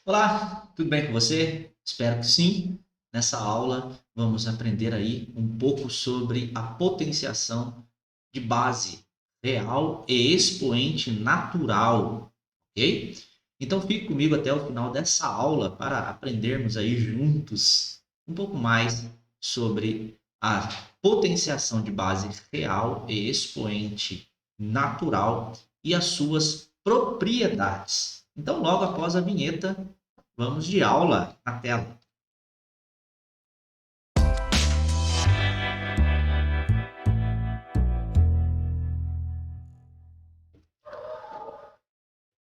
Olá, tudo bem com você? Espero que sim. Nessa aula vamos aprender aí um pouco sobre a potenciação de base real e expoente natural, ok? Então fique comigo até o final dessa aula para aprendermos aí juntos um pouco mais sobre a potenciação de base real e expoente natural e as suas propriedades. Então, logo após a vinheta, vamos de aula na tela.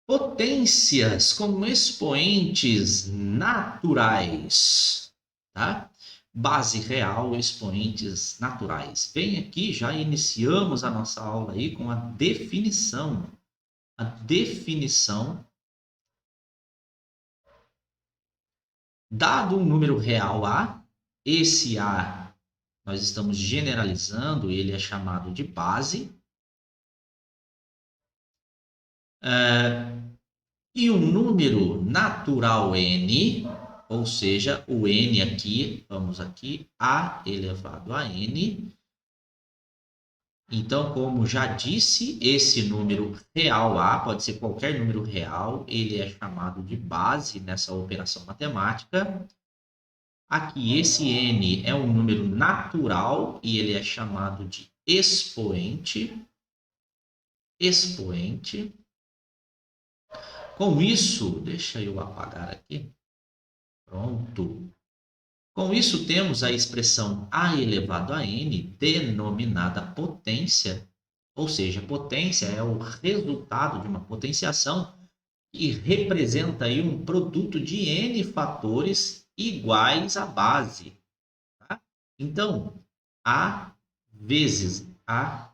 Potências como expoentes naturais, tá? Base real, expoentes naturais. Bem aqui, já iniciamos a nossa aula aí com a definição. A definição, dado um número real A, esse A nós estamos generalizando, ele é chamado de base. E um número natural n, ou seja, o n aqui, vamos aqui, a elevado a n. Então, como já disse, esse número real a, pode ser qualquer número real, ele é chamado de base nessa operação matemática. Aqui, esse n é um número natural e ele é chamado de expoente. Expoente. Com isso, deixa eu apagar aqui. Pronto. Com isso, temos a expressão a elevado a n, denominada potência, ou seja, potência é o resultado de uma potenciação que representa aí um produto de n fatores iguais à base. Tá? Então, a a vezes a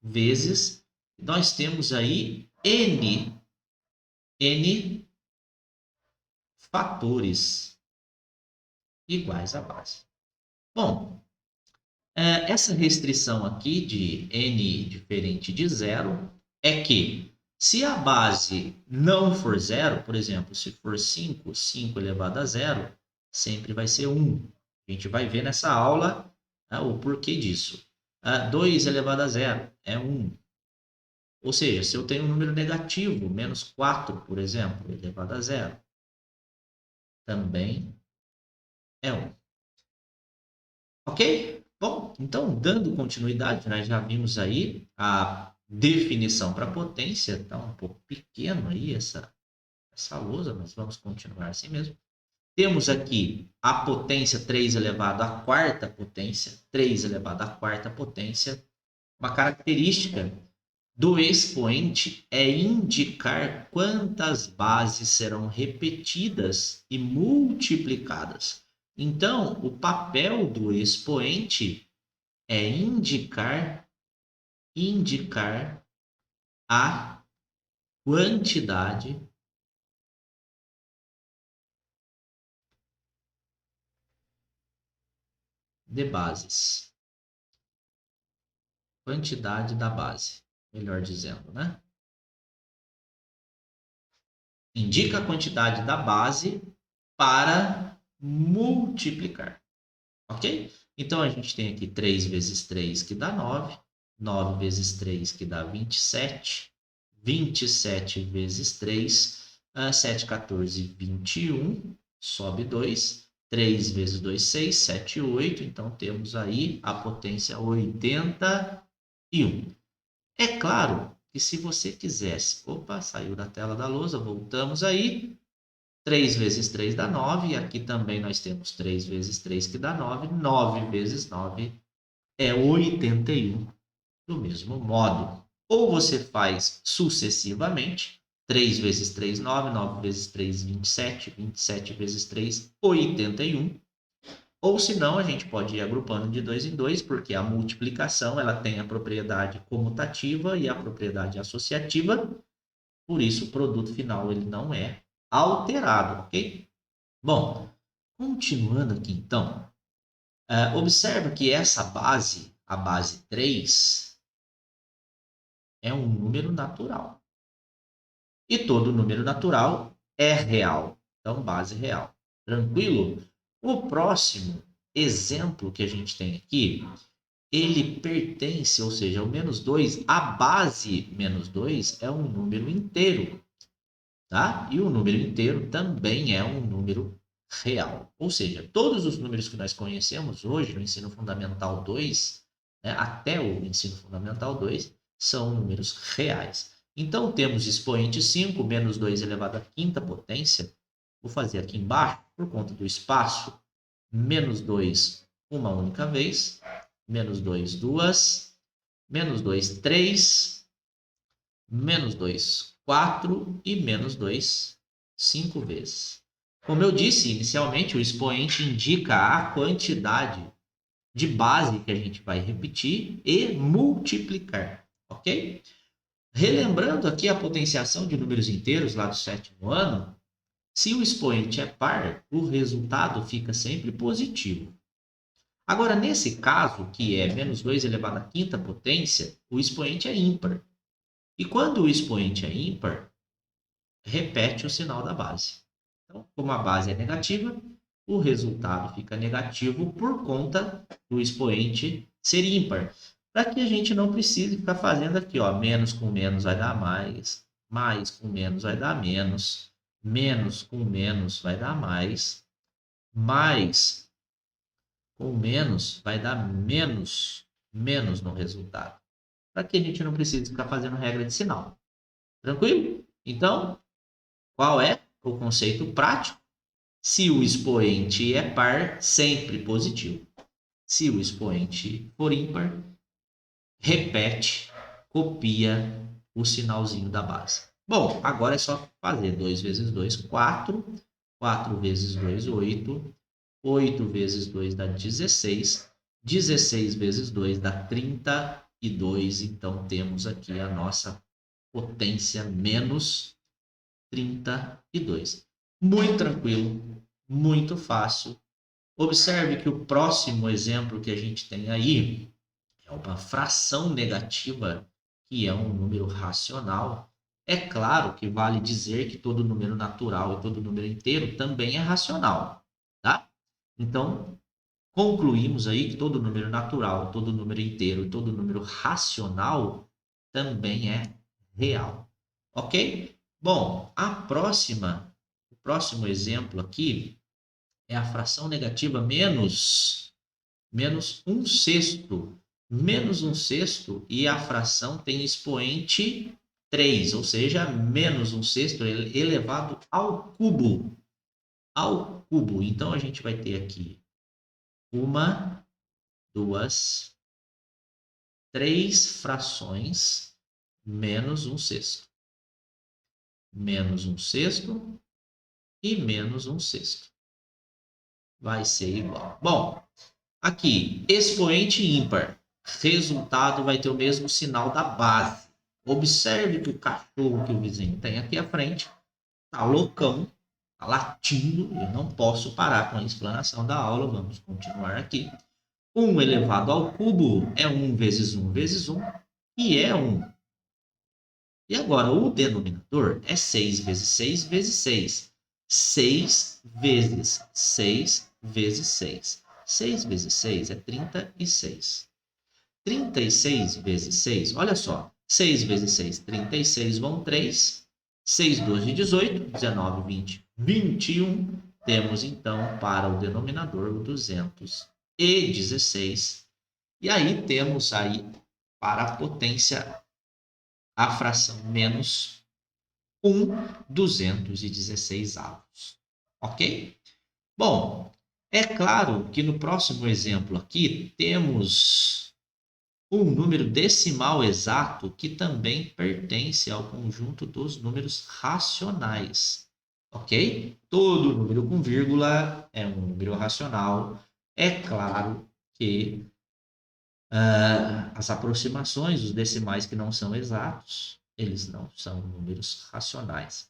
vezes, nós temos aí n fatores iguais à base. Bom, essa restrição aqui de n diferente de zero é que se a base não for zero, por exemplo, se for 5, 5 elevado a zero, sempre vai ser 1. A gente vai ver nessa aula o porquê disso. 2 elevado a zero é 1. Ou seja, se eu tenho um número negativo, menos 4, por exemplo, elevado a zero, também é 1. Ok? Bom, então, dando continuidade, nós já vimos aí a definição para potência, está um pouco pequeno aí essa lousa, mas vamos continuar assim mesmo. Temos aqui a potência 3 elevado à quarta potência, 3 elevado à quarta potência. Uma característica do expoente é indicar quantas bases serão repetidas e multiplicadas. Então, o papel do expoente é indicar a quantidade de bases. Quantidade da base, melhor dizendo, né? Indica a quantidade da base para multiplicar, ok? Então, a gente tem aqui 3 vezes 3 que dá 9, 9 vezes 3 que dá 27, 27 vezes 3, 7, 14, 21, sobe 2, 3 vezes 2, 6, 7, 8, então temos aí a potência 81. É claro que se você quisesse, opa, saiu da tela da lousa, voltamos aí, 3 vezes 3 dá 9, e aqui também nós temos 3 vezes 3 que dá 9, 9 vezes 9 é 81, do mesmo modo. Ou você faz sucessivamente, 3 vezes 3, 9, 9 vezes 3, 27, 27 vezes 3, 81. Ou se não, a gente pode ir agrupando de dois em dois, porque a multiplicação ela tem a propriedade comutativa e a propriedade associativa, por isso o produto final ele não é alterado, ok? Bom, continuando aqui então, observa que essa base, a base 3, é um número natural. E todo número natural é real. Então, base real. Tranquilo? O próximo exemplo que a gente tem aqui, ele pertence, ou seja, o menos 2, a base menos 2 é um número inteiro, tá? E o número inteiro também é um número real. Ou seja, todos os números que nós conhecemos hoje no ensino fundamental 2, né, até o ensino fundamental 2, são números reais. Então, temos expoente 5, menos 2 elevado à quinta potência. Vou fazer aqui embaixo, por conta do espaço, menos 2 uma única vez, menos 2 duas, menos 2 três, menos 2 4 e menos 2 5 vezes. Como eu disse inicialmente, o expoente indica a quantidade de base que a gente vai repetir e multiplicar, ok? Relembrando aqui a potenciação de números inteiros lá do sétimo ano, se o expoente é par, o resultado fica sempre positivo. Agora, nesse caso, que é menos 2 elevado à quinta potência, o expoente é ímpar. E quando o expoente é ímpar, repete o sinal da base. Então, como a base é negativa, o resultado fica negativo por conta do expoente ser ímpar. Para que a gente não precise ficar fazendo aqui, ó, menos com menos vai dar mais, mais com menos vai dar menos com menos vai dar mais com menos vai dar menos no resultado. Para que a gente não precise ficar fazendo regra de sinal. Tranquilo? Então, qual é o conceito prático? Se o expoente é par, sempre positivo. Se o expoente for ímpar, repete, copia o sinalzinho da base. Bom, agora é só fazer 2 vezes 2, 4. 4 vezes 2, 8. 8 vezes 2 dá 16. 16 vezes 2 dá 32. Então, temos aqui a nossa potência menos 32. Muito tranquilo, muito fácil. Observe que o próximo exemplo que a gente tem aí é uma fração negativa, que é um número racional. É claro que vale dizer que todo número natural e todo número inteiro também é racional, tá? Então, concluímos aí que todo número natural, todo número inteiro e todo número racional também é real. Ok? Bom, o próximo exemplo aqui é a fração negativa menos 1/6. Menos 1/6 e a fração tem expoente 3, ou seja, menos 1/6 elevado ao cubo. Ao cubo. Então, a gente vai ter aqui 1, 2, 3 frações menos 1/6. Menos 1/6 e menos 1/6. Vai ser igual. Bom, aqui, expoente ímpar. Resultado vai ter o mesmo sinal da base. Observe que o cachorro que o vizinho tem aqui à frente tá loucão, tá latindo. Eu não posso parar com a explanação da aula. Vamos continuar aqui. 1 elevado ao cubo é 1 vezes 1 vezes 1, e é 1. E agora, o denominador é 6 vezes 6 vezes 6. 6 vezes 6 vezes 6. 6 vezes 6 é 36. 36 vezes 6, olha só. 6 vezes 6, 36 vão 3. 6, 12, 18, 19, 20, 21. Temos, então, para o denominador, o 216. E aí temos aí, para a potência, a fração menos 1, 216 avos. Ok? Bom, é claro que no próximo exemplo aqui temos um número decimal exato que também pertence ao conjunto dos números racionais. Ok? Todo número com vírgula é um número racional. É claro que as aproximações, os decimais que não são exatos, eles não são números racionais.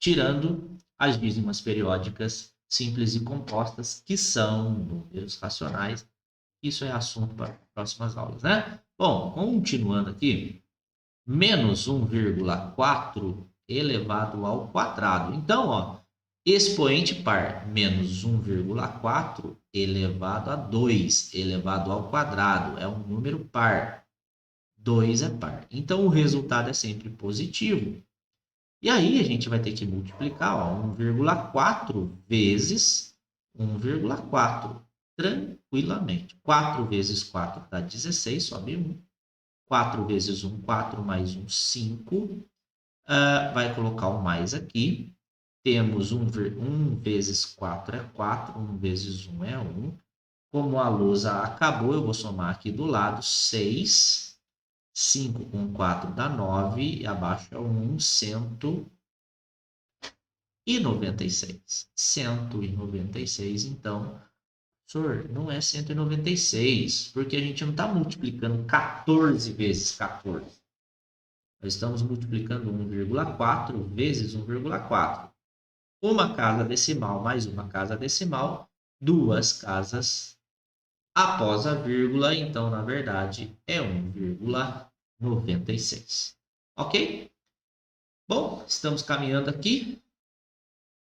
Tirando as dízimas periódicas simples e compostas, que são números racionais. Isso é assunto para próximas aulas, né? Bom, continuando aqui, menos 1,4 elevado ao quadrado. Então, ó, expoente par menos 1,4 elevado a 2 elevado ao quadrado. É um número par. 2 é par. Então, o resultado é sempre positivo. E aí, a gente vai ter que multiplicar, ó, 1,4 vezes 1,4. Tranquilamente. 4 vezes 4 dá 16, sobe 1. 4 vezes 1, 4 mais 1, 5. Vai colocar o mais aqui. Temos 1 vezes 4 é 4, 1 vezes 1 é 1. Como a lousa acabou, eu vou somar aqui do lado 6. 5 com 4 dá 9, e abaixo é 1, 196. 196, então, professor, não é 196, porque a gente não está multiplicando 14 vezes 14. Nós estamos multiplicando 1,4 vezes 1,4. Uma casa decimal mais uma casa decimal, duas casas após a vírgula, então, na verdade, é 1,96. Ok? Bom, estamos caminhando aqui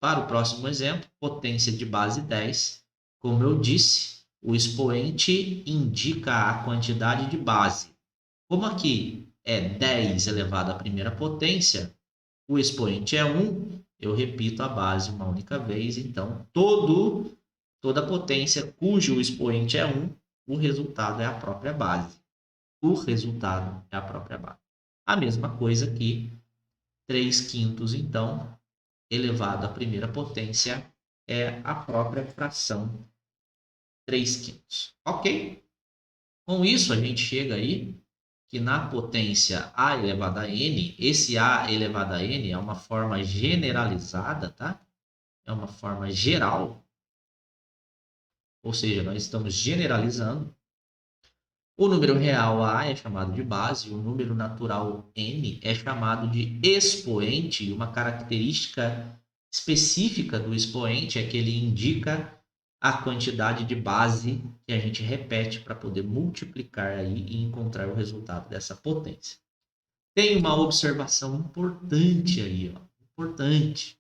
para o próximo exemplo, potência de base 10. Como eu disse, o expoente indica a quantidade de base. Como aqui é 10 elevado à primeira potência, o expoente é 1, eu repito a base uma única vez, então toda potência cujo expoente é 1, o resultado é a própria base. O resultado é a própria base. A mesma coisa aqui, 3 quintos, então, elevado à primeira potência é a própria fração 3 quintos. Ok? Com isso, a gente chega aí que na potência a elevado a n, esse a elevado a n é uma forma generalizada, tá? É uma forma geral, ou seja, nós estamos generalizando. O número real a é chamado de base, o número natural n é chamado de expoente, e uma característica específica do expoente é que ele indica a quantidade de base que a gente repete para poder multiplicar aí e encontrar o resultado dessa potência. Tem uma observação importante aí, ó, importante.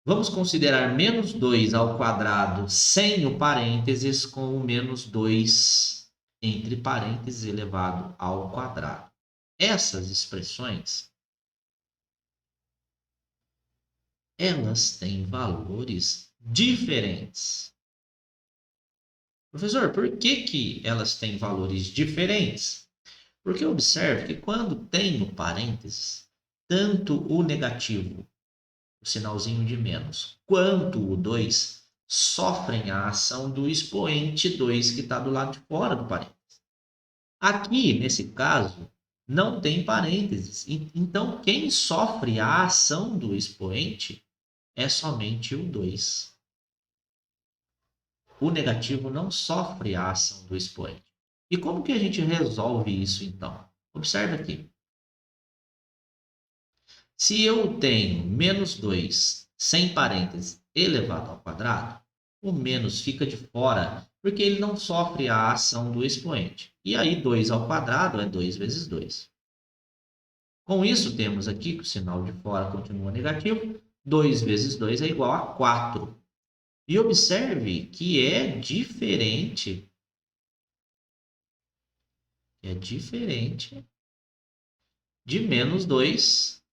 Vamos considerar menos 2 ao quadrado sem o parênteses com o menos 2 entre parênteses elevado ao quadrado. Essas expressões, elas têm valores diferentes. Professor, por que elas têm valores diferentes? Porque observe que quando tem o parênteses, tanto o negativo, o sinalzinho de menos, quanto o 2 sofrem a ação do expoente 2 que está do lado de fora do parênteses. Aqui, nesse caso, não tem parênteses. Então, quem sofre a ação do expoente é somente o 2. O negativo não sofre a ação do expoente. E como que a gente resolve isso, então? Observe aqui. Se eu tenho menos 2 sem parênteses elevado ao quadrado, o menos fica de fora, porque ele não sofre a ação do expoente. E aí 2 ao quadrado é 2 vezes 2. Com isso, temos aqui que o sinal de fora continua negativo. 2 vezes 2 é igual a 4. E observe que é diferente de menos 2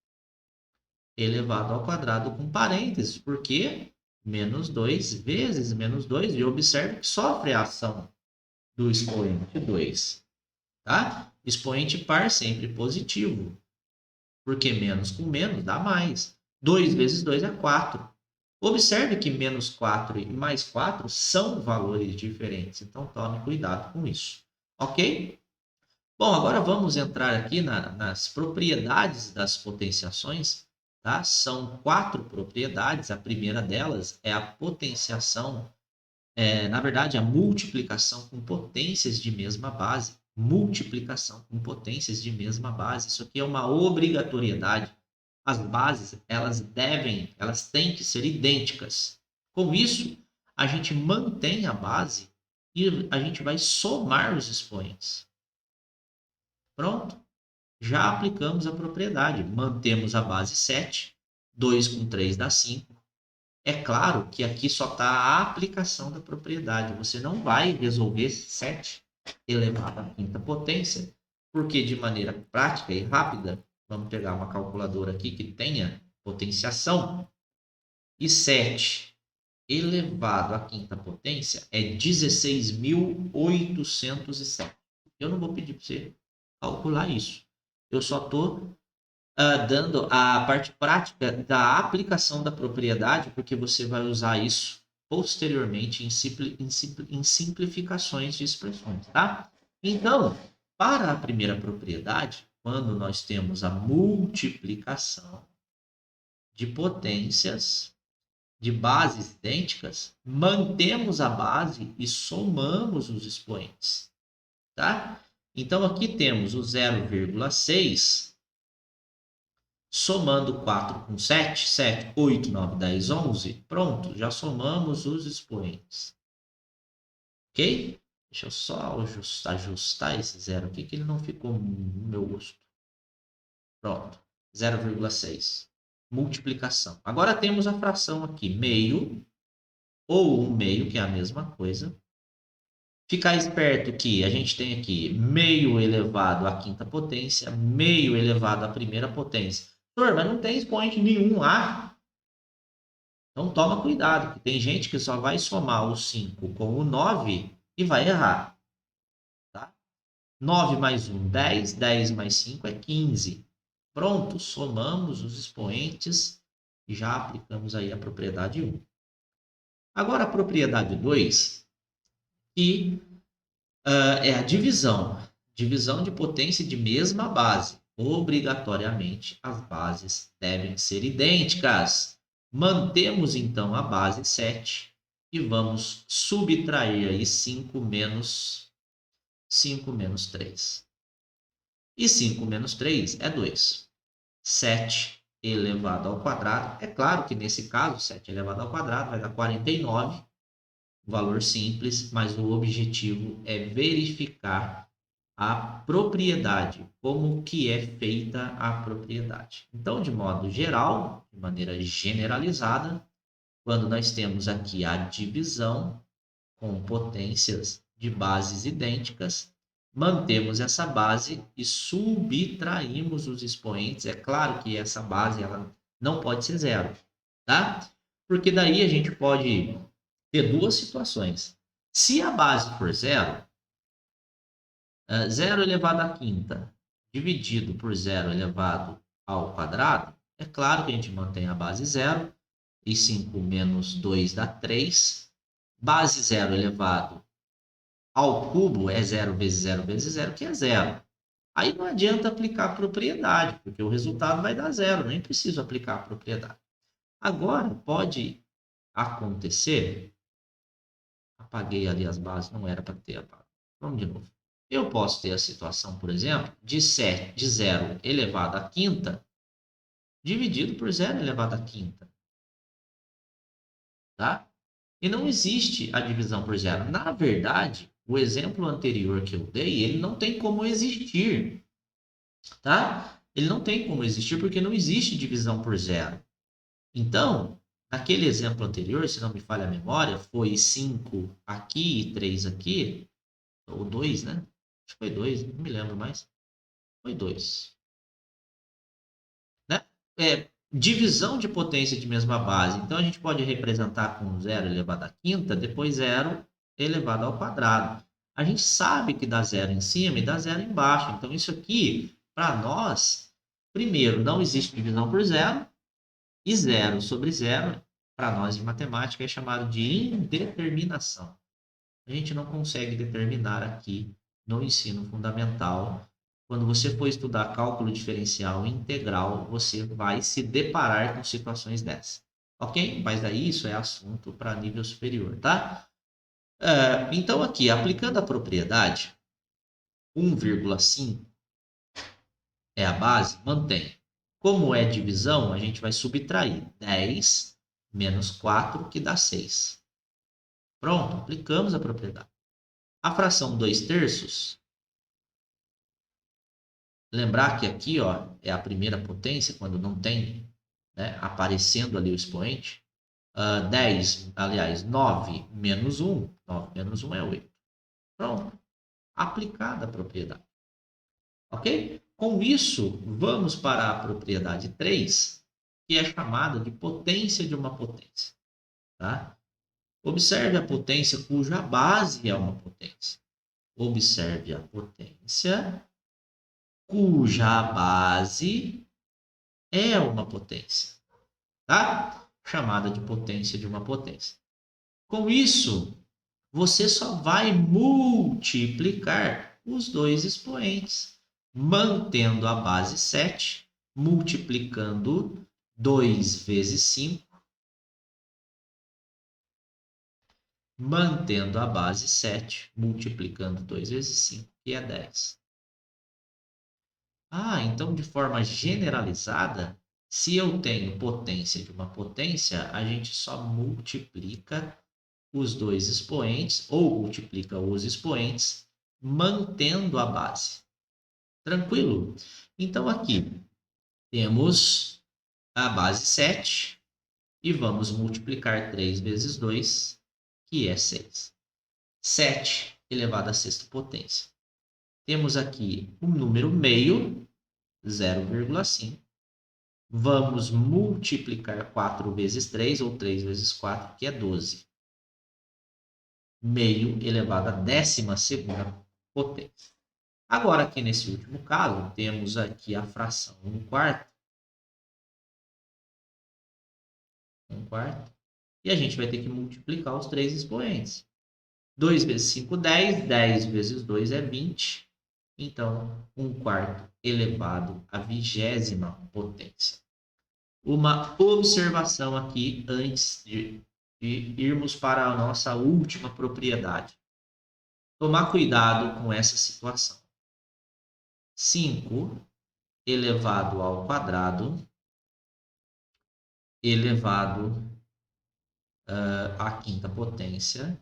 elevado ao quadrado com parênteses, porque menos 2 vezes menos 2, e observe que sofre a ação do expoente 2, tá? Expoente par sempre positivo, porque menos com menos dá mais. 2 vezes 2 é 4. Observe que menos 4 e mais 4 são valores diferentes, então tome cuidado com isso, ok? Bom, agora vamos entrar aqui nas propriedades das potenciações, tá? São 4 propriedades. A primeira delas é a potenciação, na verdade, a multiplicação com potências de mesma base. Multiplicação com potências de mesma base. Isso aqui é uma obrigatoriedade. As bases, elas têm que ser idênticas. Com isso, a gente mantém a base e a gente vai somar os expoentes. Pronto. já aplicamos a propriedade. Mantemos a base 7, 2 com 3 dá 5. É claro que aqui só está a aplicação da propriedade. Você não vai resolver 7 elevado à quinta potência, porque de maneira prática e rápida, vamos pegar uma calculadora aqui que tenha potenciação, e 7 elevado à quinta potência é 16.807. Eu não vou pedir para você calcular isso. Eu só estou dando a parte prática da aplicação da propriedade, porque você vai usar isso posteriormente em simplificações de expressões, tá? Então, para a primeira propriedade, quando nós temos a multiplicação de potências de bases idênticas, mantemos a base e somamos os expoentes, tá? Então, aqui temos o 0,6 somando 4 com 7, 7, 8, 9, 10, 11. Pronto, já somamos os expoentes. Ok? Deixa eu só ajustar esse zero aqui, que ele não ficou no meu gosto. Pronto, 0,6. Multiplicação. Agora temos a fração aqui, meio, ou 1 meio, que é a mesma coisa. Ficar esperto que a gente tem aqui meio elevado à quinta potência, meio elevado à primeira potência. Mas não tem expoente nenhum lá. Então toma cuidado, que tem gente que só vai somar o 5 com o 9 e vai errar. Tá? 9 mais 1, 10. 10 mais 5 é 15. Pronto, somamos os expoentes e já aplicamos aí a propriedade 1. Agora a propriedade 2, que é a divisão. Divisão de potência de mesma base. Obrigatoriamente, as bases devem ser idênticas. Mantemos, então, a base 7 e vamos subtrair aí 5 menos 3. E 5 menos 3 é 2. 7 elevado ao quadrado. É claro que, nesse caso, 7 elevado ao quadrado vai dar 49. Valor simples, mas o objetivo é verificar a propriedade, como que é feita a propriedade. Então, de modo geral, de maneira generalizada, quando nós temos aqui a divisão com potências de bases idênticas, mantemos essa base e subtraímos os expoentes. É claro que essa base ela não pode ser zero, tá? Porque daí a gente pode ter duas situações. Se a base for zero, 0 elevado à quinta dividido por 0 elevado ao quadrado, é claro que a gente mantém a base 0, e 5 menos 2 dá 3. Base 0 elevado ao cubo é 0 vezes 0 vezes 0, que é 0. Aí não adianta aplicar a propriedade, porque o resultado vai dar 0, nem preciso aplicar a propriedade. Agora, pode acontecer, apaguei ali as bases, não era para ter apagado. Vamos de novo. Eu posso ter a situação, por exemplo, de 0 elevado à quinta dividido por 0 elevado à quinta. Tá? E não existe a divisão por zero. Na verdade, o exemplo anterior que eu dei, ele não tem como existir. Tá? Ele não tem como existir porque não existe divisão por zero. Então, naquele exemplo anterior, se não me falha a memória, foi 5 aqui e 3 aqui, ou 2, né? Acho que foi 2, não me lembro mais. Foi 2. Né? Divisão de potência de mesma base. Então, a gente pode representar com 0 elevado à quinta, depois 0 elevado ao quadrado. A gente sabe que dá 0 em cima e dá 0 embaixo. Então, isso aqui, para nós, primeiro, não existe divisão por zero. E 0 sobre 0, para nós em matemática, é chamado de indeterminação. A gente não consegue determinar aqui no ensino fundamental. Quando você for estudar cálculo diferencial integral, você vai se deparar com situações dessas. Ok? Mas aí isso é assunto para nível superior, tá? Então aqui, aplicando a propriedade, 1,5 é a base, mantém. Como é divisão, a gente vai subtrair 10 menos 4, que dá 6. Pronto, aplicamos a propriedade. A fração 2 terços lembrar que aqui, ó, é a primeira potência, quando não tem, né, aparecendo ali o expoente. 10, aliás, 9 menos 1. 9 menos 1 é 8. Pronto. Aplicada a propriedade. Ok? Com isso, vamos para a propriedade 3, que é chamada de potência de uma potência. Tá? Observe a potência cuja base é uma potência. Observe a potência cuja base é uma potência. Tá? Chamada de potência de uma potência. Com isso, você só vai multiplicar os dois expoentes, mantendo a base 7, multiplicando 2 vezes 5, mantendo a base 7, multiplicando 2 vezes 5, que é 10. Então, de forma generalizada, se eu tenho potência de uma potência, a gente só multiplica os dois expoentes, ou multiplica os expoentes, mantendo a base. Tranquilo? Então, aqui temos a base 7 e vamos multiplicar 3 vezes 2, que é 6. 7 elevado à sexta potência. Temos aqui um número meio, 0,5. Vamos multiplicar 4 vezes 3, ou 3 vezes 4, que é 12. Meio elevado à 12ª potência. Agora, aqui nesse último caso, temos aqui a fração 1/4. 1/4. E a gente vai ter que multiplicar os três expoentes. 2 vezes 5, 10. 10 vezes 2 é 20. Então, 1/4 elevado à 20ª potência. Uma observação aqui antes de irmos para a nossa última propriedade. Tomar cuidado com essa situação. 5 elevado ao quadrado elevado à 5ª potência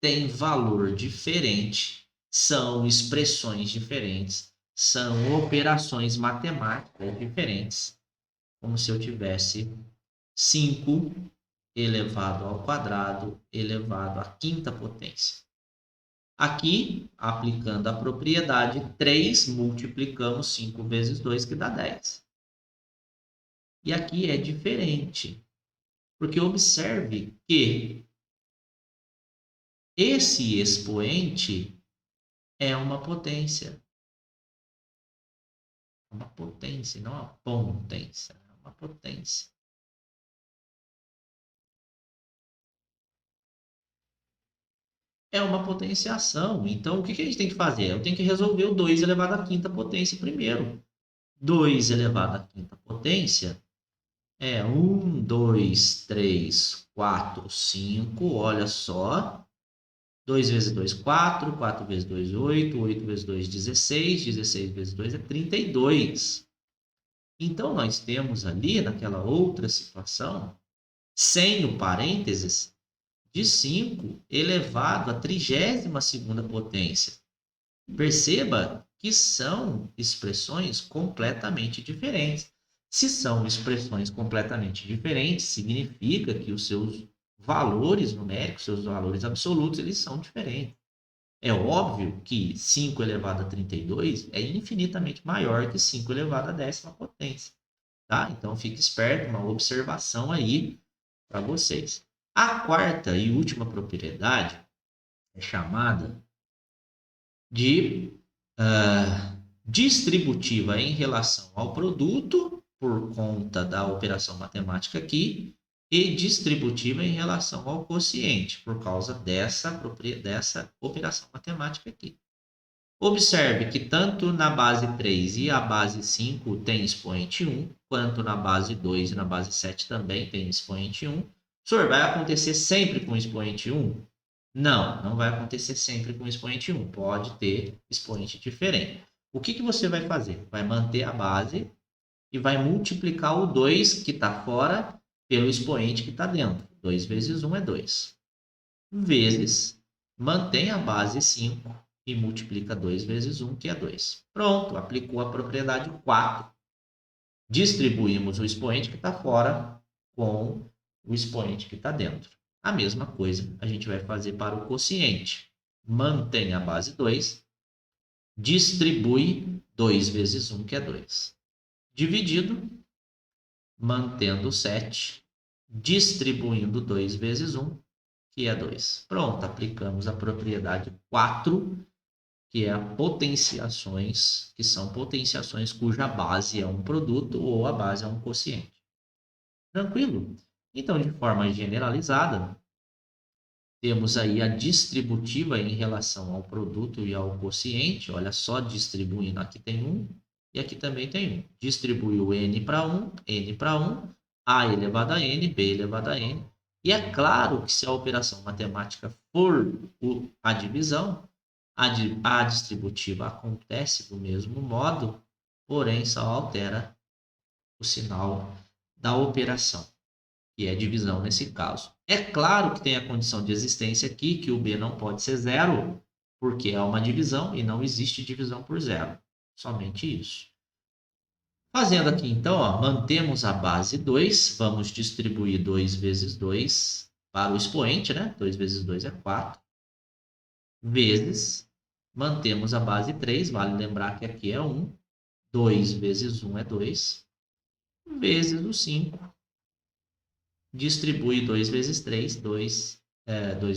tem valor diferente, são expressões diferentes, são operações matemáticas diferentes, como se eu tivesse 5 elevado ao quadrado elevado à 5ª potência. Aqui, aplicando a propriedade 3, multiplicamos 5 vezes 2, que dá 10. E aqui é diferente, porque observe que esse expoente é uma potência. Uma potência, não uma potência, é uma potência. É uma potenciação. Então, o que a gente tem que fazer? Eu tenho que resolver o 2 elevado à 5ª potência primeiro. 2 elevado à 5ª potência é 1, 2, 3, 4, 5. Olha só. 2 vezes 2, 4. 4 vezes 2, 8. 8 vezes 2, 16. 16 vezes 2 é 32. Então, nós temos ali, naquela outra situação, sem o parênteses, de 5 elevado à 32ª potência. Perceba que são expressões completamente diferentes. Se são expressões completamente diferentes, significa que os seus valores numéricos, seus valores absolutos, eles são diferentes. É óbvio que 5 elevado a 32 é infinitamente maior que 5 elevado à 10ª potência. Tá? Então, fique esperto, uma observação aí para vocês. A quarta e última propriedade é chamada de distributiva em relação ao produto, por conta da operação matemática aqui, e distributiva em relação ao quociente, por causa dessa operação matemática aqui. Observe que tanto na base 3 e a base 5 tem expoente 1, quanto na base 2 e na base 7 também tem expoente 1. Senhor, vai acontecer sempre com expoente 1? Não, não vai acontecer sempre com expoente 1. Pode ter expoente diferente. O que você vai fazer? Vai manter a base e vai multiplicar o 2 que está fora pelo expoente que está dentro. 2 vezes 1 é 2. Vezes, mantém a base 5 e multiplica 2 vezes 1, que é 2. Pronto, aplicou a propriedade 4. Distribuímos o expoente que está fora com o expoente que está dentro. A mesma coisa a gente vai fazer para o quociente. Mantém a base 2, distribui 2 vezes 1, que é 2. Dividido, mantendo 7, distribuindo 2 vezes 1, que é 2. Pronto, aplicamos a propriedade 4, que é a potenciações, que são potenciações cuja base é um produto ou a base é um quociente. Tranquilo? Então, de forma generalizada, temos aí a distributiva em relação ao produto e ao quociente. Olha só, distribuindo, aqui tem 1 e aqui também tem 1. Distribuiu n para 1, a elevado a n, b elevado a n. E é claro que se a operação matemática for a divisão, a distributiva acontece do mesmo modo, porém só altera o sinal da operação, que é divisão nesse caso. É claro que tem a condição de existência aqui, que o b não pode ser zero, porque é uma divisão e não existe divisão por zero. Somente isso. Fazendo aqui, então, ó, mantemos a base 2, vamos distribuir 2 vezes 2 para o expoente, né? 2 vezes 2 é 4, vezes, mantemos a base 3, vale lembrar que aqui é 1, 2 vezes 1 é 2, vezes o 5, distribui 2 vezes 3, 2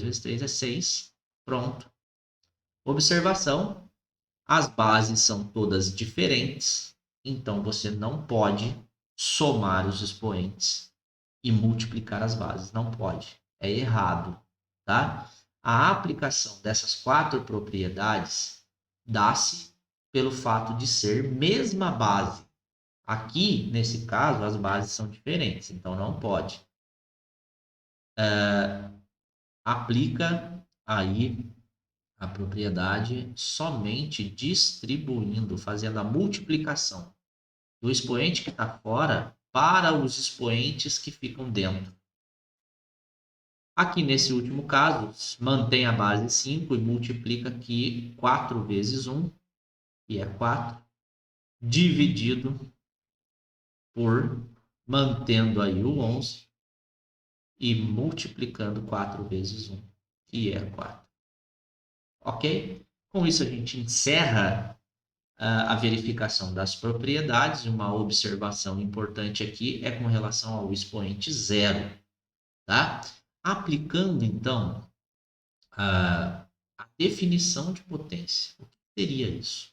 vezes 3 é 6, pronto. Observação, as bases são todas diferentes, então você não pode somar os expoentes e multiplicar as bases, não pode, é errado, tá? A aplicação dessas 4 propriedades dá-se pelo fato de ser mesma base. Aqui, nesse caso, as bases são diferentes, então não pode. Aplica aí a propriedade somente distribuindo, fazendo a multiplicação do expoente que está fora para os expoentes que ficam dentro. Aqui nesse último caso, mantém a base 5 e multiplica aqui 4 vezes 1, que é 4, dividido por, mantendo aí o 11 e multiplicando 4 vezes 1, que é 4. Ok? Com isso a gente encerra a verificação das propriedades. Uma observação importante aqui é com relação ao expoente zero, tá? Aplicando, então, a definição de potência. O que seria isso?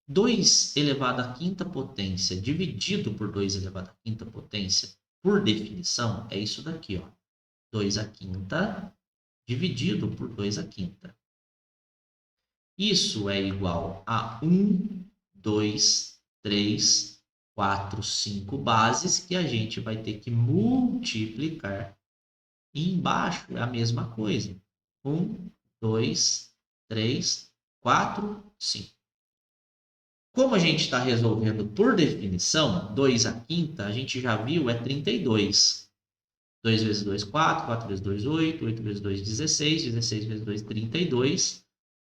2 elevado à quinta potência dividido por 2 elevado à quinta potência, por definição, é isso daqui, ó. 2 à quinta dividido por 2 à quinta. Isso é igual a 1, 2, 3, 4, 5 bases que a gente vai ter que multiplicar. E embaixo é a mesma coisa. 1, 2, 3, 4, 5. Como a gente está resolvendo por definição, 2 à quinta, a gente já viu, é 32. 2 vezes 2, 4, 4 vezes 2, 8, 8 vezes 2, 16, 16 vezes 2, 32.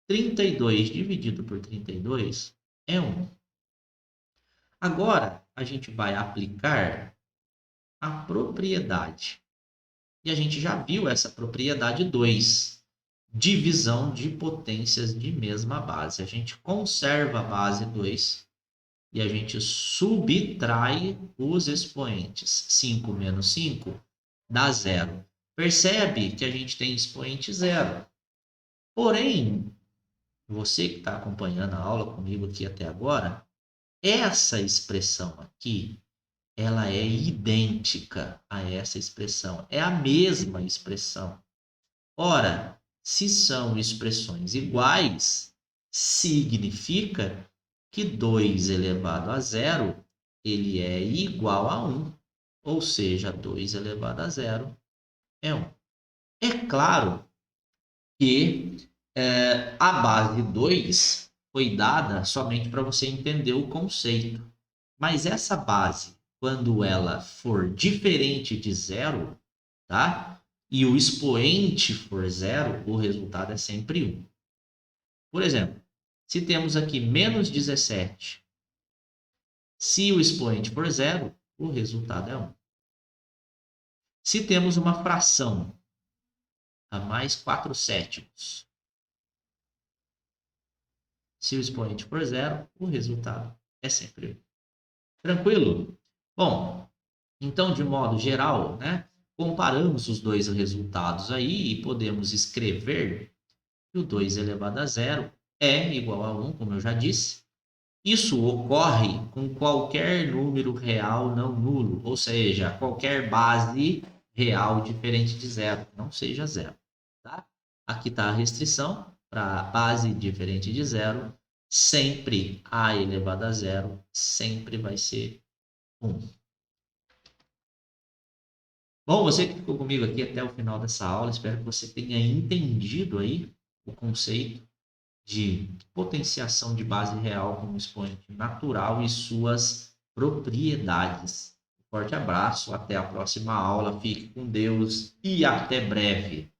32 dividido por 32 é 1. Agora, a gente vai aplicar a propriedade. E a gente já viu essa propriedade 2, divisão de potências de mesma base. A gente conserva a base 2 e a gente subtrai os expoentes. 5 menos 5 dá 0. Percebe que a gente tem expoente 0. Porém, você que está acompanhando a aula comigo aqui até agora, essa expressão aqui, ela é idêntica a essa expressão. É a mesma expressão. Ora, se são expressões iguais, significa que 2 elevado a 0, ele é igual a 1. Ou seja, 2 elevado a 0 é 1. É claro que a base 2 foi dada somente para você entender o conceito. Mas essa base, quando ela for diferente de 0, tá? E o expoente for 0, o resultado é sempre 1. Por exemplo, Se temos aqui menos 17, se o expoente for zero, o resultado é 1. Se temos uma fração a mais 4/7, se o expoente for zero, o resultado é sempre 1. Tranquilo? Bom, então, de modo geral, né, comparamos os dois resultados aí e podemos escrever que o 2 elevado a zero é igual a 1, como eu já disse. Isso ocorre com qualquer número real não nulo, ou seja, qualquer base real diferente de zero, que não seja zero. Tá? Aqui está a restrição para base diferente de zero, sempre a elevado a zero, sempre vai ser 1. Bom, você que ficou comigo aqui até o final dessa aula, espero que você tenha entendido aí o conceito de potenciação de base real como expoente natural e suas propriedades. Um forte abraço, até a próxima aula, fique com Deus e até breve.